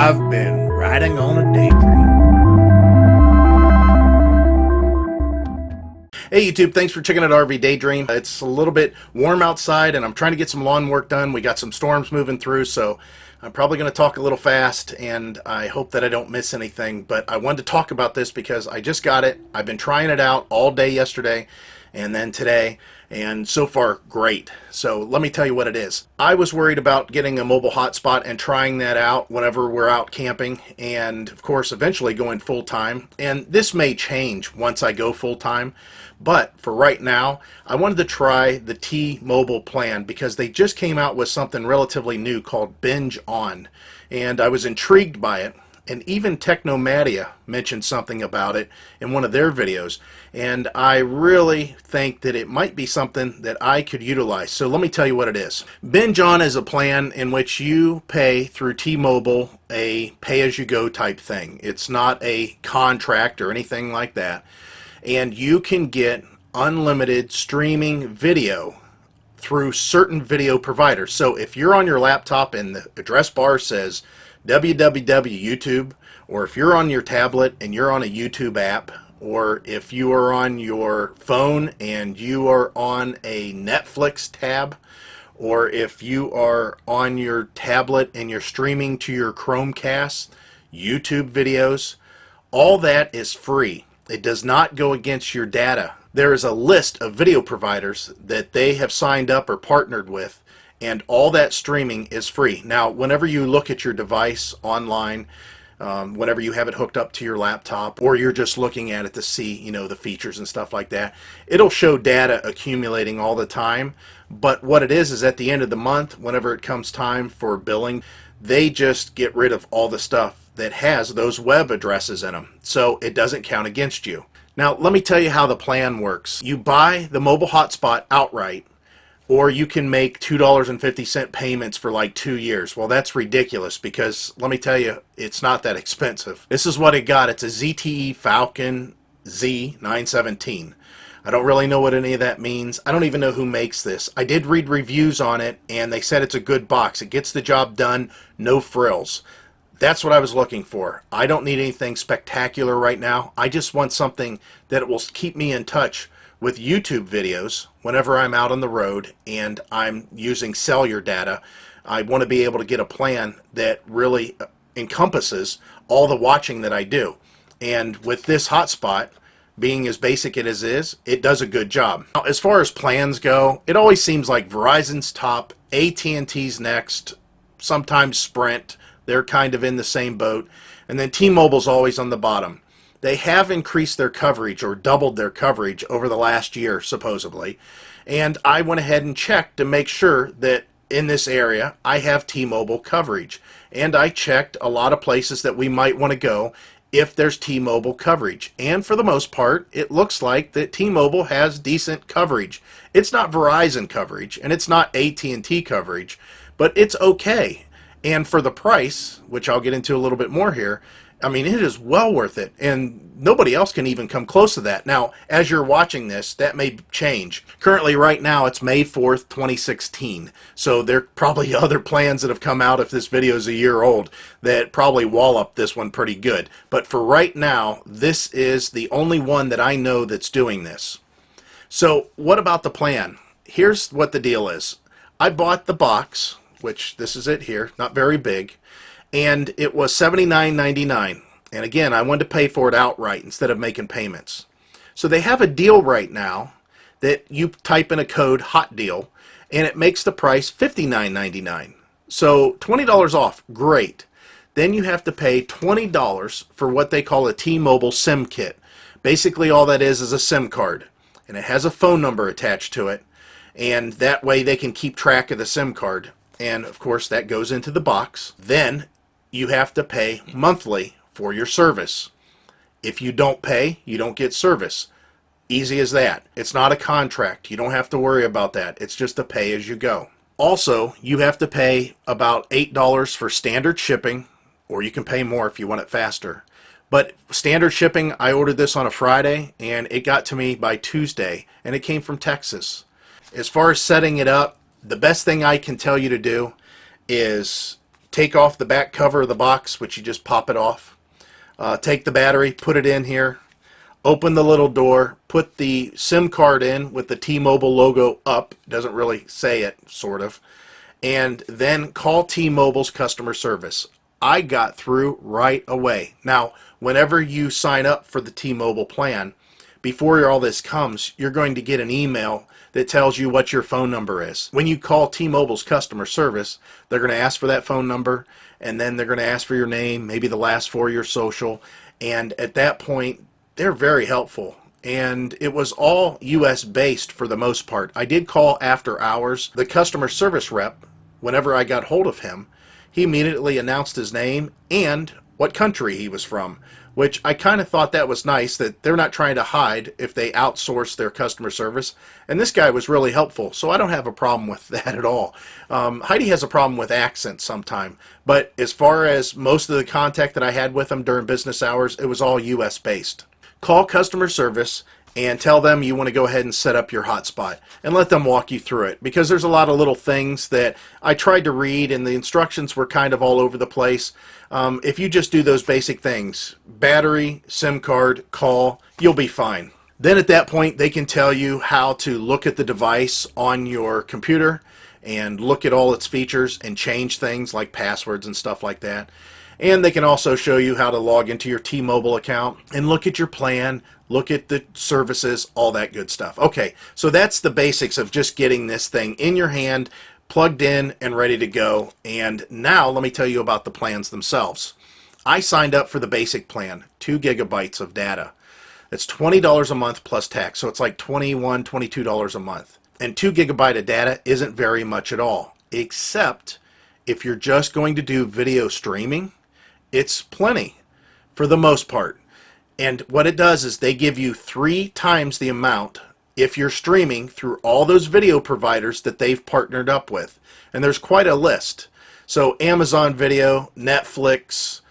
I've been riding on a daydream. Hey YouTube, thanks for checking out RV Daydream. It's a little bit warm outside and I'm trying to get some lawn work done. We got some storms moving through, so I'm probably going to talk a little fast and I hope that I don't miss anything. But I wanted to talk about this because I just got it. I've been trying it out all day yesterday and then today, and so far great. So let me tell you what it is. I was worried about getting a mobile hotspot and trying that out whenever we're out camping, and of course eventually going full-time. And this may change once I go full-time, but for right now I wanted to try the T-Mobile plan because they just came out with something relatively new called Binge On, and I was intrigued by it. And even Technomadia mentioned something about it in one of their videos. And I really think that it might be something that I could utilize. So let me tell you what it is. Binge On is a plan in which you pay through T-Mobile a pay-as-you-go type thing. It's not a contract or anything like that. And you can get unlimited streaming video through certain video providers. So if you're on your laptop and the address bar says www.youtube, or if you're on your tablet and you're on a YouTube app, or if you are on your phone and you are on a Netflix tab, or if you are on your tablet and you're streaming to your Chromecast YouTube videos, all that is free. It does not go against your data. There is a list of video providers that they have signed up or partnered with, and all that streaming is free. Now, whenever you look at your device online, whenever you have it hooked up to your laptop, or you're just looking at it to see, you know, the features and stuff like that, it'll show data accumulating all the time. But what it is at the end of the month, whenever it comes time for billing, they just get rid of all the stuff that has those web addresses in them. So it doesn't count against you. Now, let me tell you how the plan works. You buy the mobile hotspot outright, or you can make $2.50 payments for like 2 years. Well, that's ridiculous because let me tell you, it's not that expensive. This is what it got. It's a ZTE Falcon Z917. I don't really know what any of that means. I don't even know who makes this. I did read reviews on it and they said it's a good box. It gets the job done, no frills. That's what I was looking for. I don't need anything spectacular right now. I just want something that will keep me in touch with YouTube videos whenever I'm out on the road and I'm using cellular data. I want to be able to get a plan that really encompasses all the watching that I do. And with this hotspot being as basic as it is, it does a good job. Now, as far as plans go, it always seems like Verizon's top, AT&T's next, sometimes Sprint. They're kind of in the same boat. And then T-Mobile's always on the bottom. They have increased their coverage or doubled their coverage over the last year, supposedly. And I went ahead and checked to make sure that in this area I have T-Mobile coverage. And I checked a lot of places that we might want to go if there's T-Mobile coverage. And for the most part, it looks like that T-Mobile has decent coverage. It's not Verizon coverage and it's not AT&T coverage, but it's okay. And for the price, which I'll get into a little bit more here, I mean, it is well worth it, and nobody else can even come close to that. Now, as you're watching this, that may change. Currently, right now, it's May 4th, 2016, so there are probably other plans that have come out if this video is a year old that probably wallop this one pretty good. But for right now, this is the only one that I know that's doing this. So what about the plan? Here's what the deal is. I bought the box, which this is it here, not very big, and it was $79.99. And again, I wanted to pay for it outright instead of making payments. So they have a deal right now that you type in a code hot deal and it makes the price $59.99. So $20 off, great. Then you have to pay $20 for what they call a T-Mobile SIM kit. Basically all that is a SIM card, and it has a phone number attached to it, and that way they can keep track of the SIM card. And of course that goes into the box. Then you have to pay monthly for your service. If you don't pay, you don't get service. Easy as that. It's not a contract. You don't have to worry about that. It's just a pay as you go. Also, you have to pay about $8 for standard shipping, or you can pay more if you want it faster. But standard shipping, I ordered this on a Friday and it got to me by Tuesday, and it came from Texas. As far as setting it up, the best thing I can tell you to do is take off the back cover of the box, which you just pop it off. Take the battery, put it in here, open the little door, put the SIM card in with the T-Mobile logo up. Doesn't really say it, sort of. And then call T-Mobile's customer service. I got through right away. Now, whenever you sign up for the T-Mobile plan, before all this comes, you're going to get an email that tells you what your phone number is. When you call T-Mobile's customer service, they're going to ask for that phone number, and then they're going to ask for your name, maybe the last four of your social, and at that point, they're very helpful. And it was all US based for the most part. I did call after hours. The customer service rep, whenever I got hold of him, he immediately announced his name and what country he was from, which I kind of thought that was nice, that they're not trying to hide if they outsource their customer service. And this guy was really helpful, so I don't have a problem with that at all. Heidi has a problem with accents sometime, but as far as most of the contact that I had with him during business hours, it was all US based. Call customer service and tell them you want to go ahead and set up your hotspot and let them walk you through it, because there's a lot of little things that I tried to read and the instructions were kind of all over the place. If you just do those basic things, battery, SIM card, call, you'll be fine. Then at that point they can tell you how to look at the device on your computer and look at all its features and change things like passwords and stuff like that. And they can also show you how to log into your T-Mobile account and look at your plan, look at the services, all that good stuff. Okay, so that's the basics of just getting this thing in your hand, plugged in and ready to go. And now let me tell you about the plans themselves. I signed up for the basic plan, 2 gigabytes of data. It's $20 a month plus tax, so it's like $21, $22 a month. And 2 gigabyte of data isn't very much at all, except if you're just going to do video streaming, it's plenty for the most part. And what it does is they give you 3 times the amount if you're streaming through all those video providers that they've partnered up with. And there's quite a list. So Amazon Video, Netflix,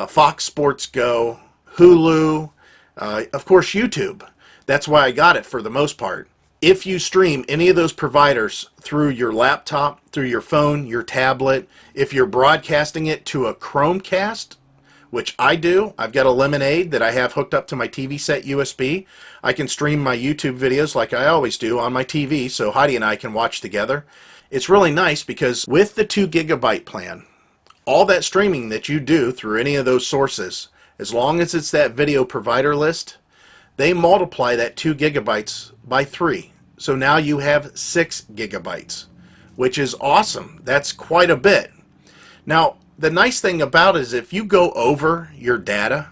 Fox Sports Go, Hulu, of course YouTube. That's why I got it for the most part. If you stream any of those providers through your laptop, through your phone, your tablet, if you're broadcasting it to a Chromecast, which I do, I've got a Lemonade that I have hooked up to my TV set USB. I can stream my YouTube videos like I always do on my TV, so Heidi and I can watch together. It's really nice because with the 2 gigabyte plan, all that streaming that you do through any of those sources, as long as it's that video provider list, they multiply that 2 gigabytes by 3. So now you have 6 gigabytes, which is awesome. That's quite a bit. Now, the nice thing about it is if you go over your data,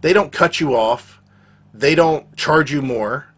they don't cut you off, they don't charge you more,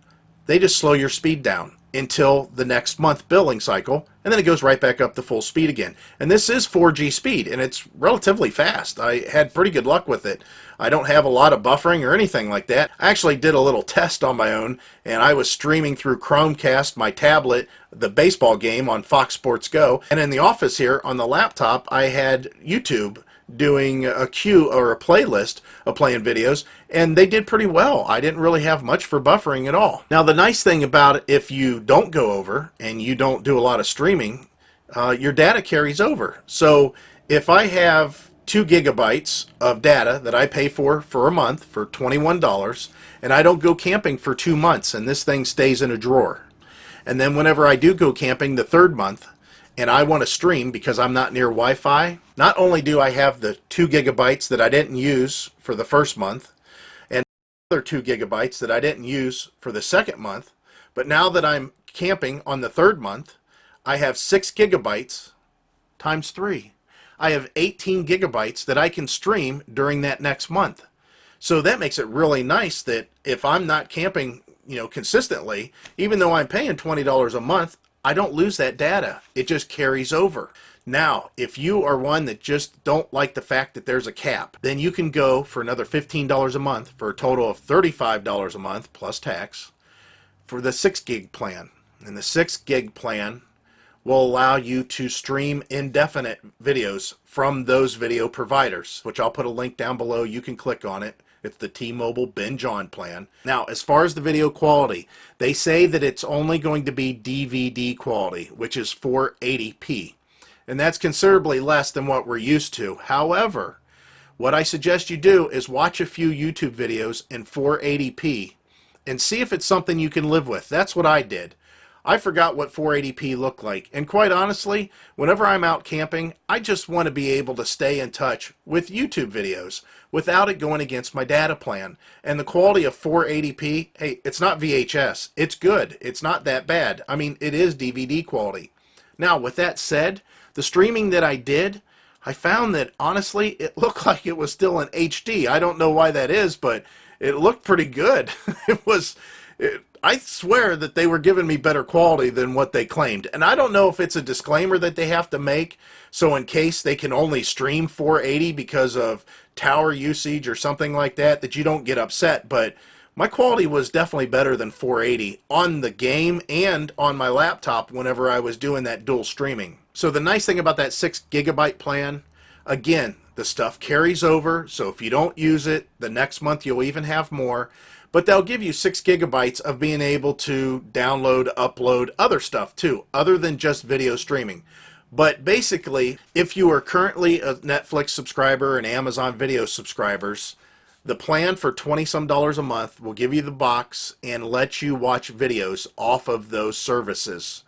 they just slow your speed down until the next month billing cycle, and then it goes right back up to full speed again. And this is 4G speed, and it's relatively fast. I had pretty good luck with it. I don't have a lot of buffering or anything like that. I actually did a little test on my own, and I was streaming through Chromecast, my tablet, the baseball game on Fox Sports Go, and in the office here on the laptop I had YouTube doing a queue or a playlist of playing videos, and they did pretty well. I didn't really have much for buffering at all. Now the nice thing about it, if you don't go over and you don't do a lot of streaming, your data carries over. So if I have 2 gigabytes of data that I pay for a month for $21, and I don't go camping for 2 months, and this thing stays in a drawer, and then whenever I do go camping the 3rd month and I want to stream because I'm not near Wi-Fi, not only do I have the 2 gigabytes that I didn't use for the 1st month and other 2 gigabytes that I didn't use for the 2nd month, but now that I'm camping on the 3rd month, I have 6 gigabytes times 3. I have 18 gigabytes that I can stream during that next month. So that makes it really nice that if I'm not camping, consistently, even though I'm paying $20 a month, I don't lose that data. It just carries over. Now, if you are one that just don't like the fact that there's a cap, then you can go for another $15 a month for a total of $35 a month plus tax for the 6 gig plan. And the 6 gig plan will allow you to stream indefinite videos from those video providers, which I'll put a link down below. You can click on it. It's the T-Mobile Binge On plan. Now, as far as the video quality, they say that it's only going to be DVD quality, which is 480p. and that's considerably less than what we're used to. However, what I suggest you do is watch a few YouTube videos in 480p and see if it's something you can live with. That's what I did. I forgot what 480p looked like, and quite honestly, whenever I'm out camping, I just want to be able to stay in touch with YouTube videos without it going against my data plan. And the quality of 480p, hey, it's not VHS. It's good. It's not that bad. I mean, it is DVD quality. Now, with that said, the streaming that I did, I found that, honestly, it looked like it was still in HD. I don't know why that is, but it looked pretty good. I swear that they were giving me better quality than what they claimed. And I don't know if it's a disclaimer that they have to make, so in case they can only stream 480 because of tower usage or something like that, that you don't get upset. But my quality was definitely better than 480 on the game and on my laptop whenever I was doing that dual streaming. So the nice thing about that 6 gigabyte plan, again, the stuff carries over, so if you don't use it, the next month you'll even have more. But they'll give you 6 gigabytes of being able to download, upload other stuff too, other than just video streaming. But basically, if you are currently a Netflix subscriber and Amazon Video subscribers, the plan for $20-some a month will give you the box and let you watch videos off of those services.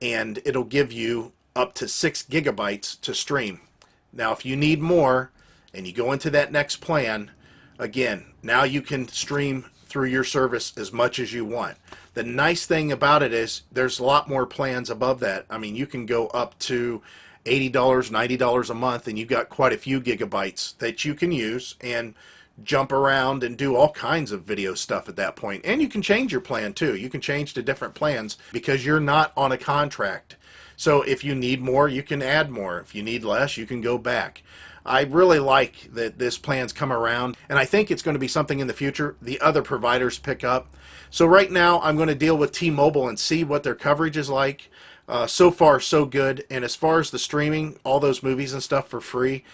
And it'll give you up to 6 gigabytes to stream. Now, if you need more and you go into that next plan, again, now you can stream through your service as much as you want. The nice thing about it is there's a lot more plans above that. I mean, you can go up to $80, $90 a month, and you've got quite a few gigabytes that you can use and jump around and do all kinds of video stuff at that point. And you can change your plan too. You can change to different plans because you're not on a contract. So if you need more, you can add more. If you need less, you can go back. I really like that this plan's come around, and I think it's going to be something in the future the other providers pick up. So right now, I'm going to deal with T-Mobile and see what their coverage is like. So far, so good. And as far as the streaming, all those movies and stuff for free,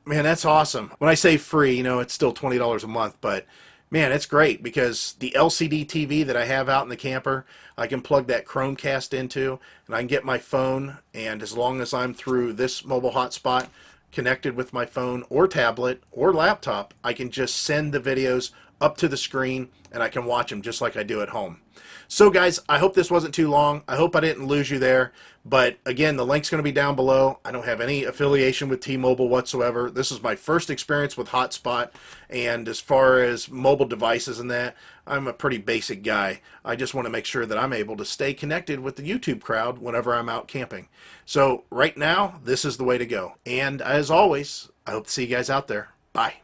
man, that's awesome. When I say free, you know, it's still $20 a month, but man, it's great because the LCD TV that I have out in the camper, I can plug that Chromecast into, and I can get my phone, and as long as I'm through this mobile hotspot connected with my phone or tablet or laptop, I can just send the videos up to the screen, and I can watch them just like I do at home. So guys, I hope this wasn't too long. I hope I didn't lose you there. But again, the link's going to be down below. I don't have any affiliation with T-Mobile whatsoever. This is my first experience with Hotspot. And as far as mobile devices and that, I'm a pretty basic guy. I just want to make sure that I'm able to stay connected with the YouTube crowd whenever I'm out camping. So right now, this is the way to go. And as always, I hope to see you guys out there. Bye.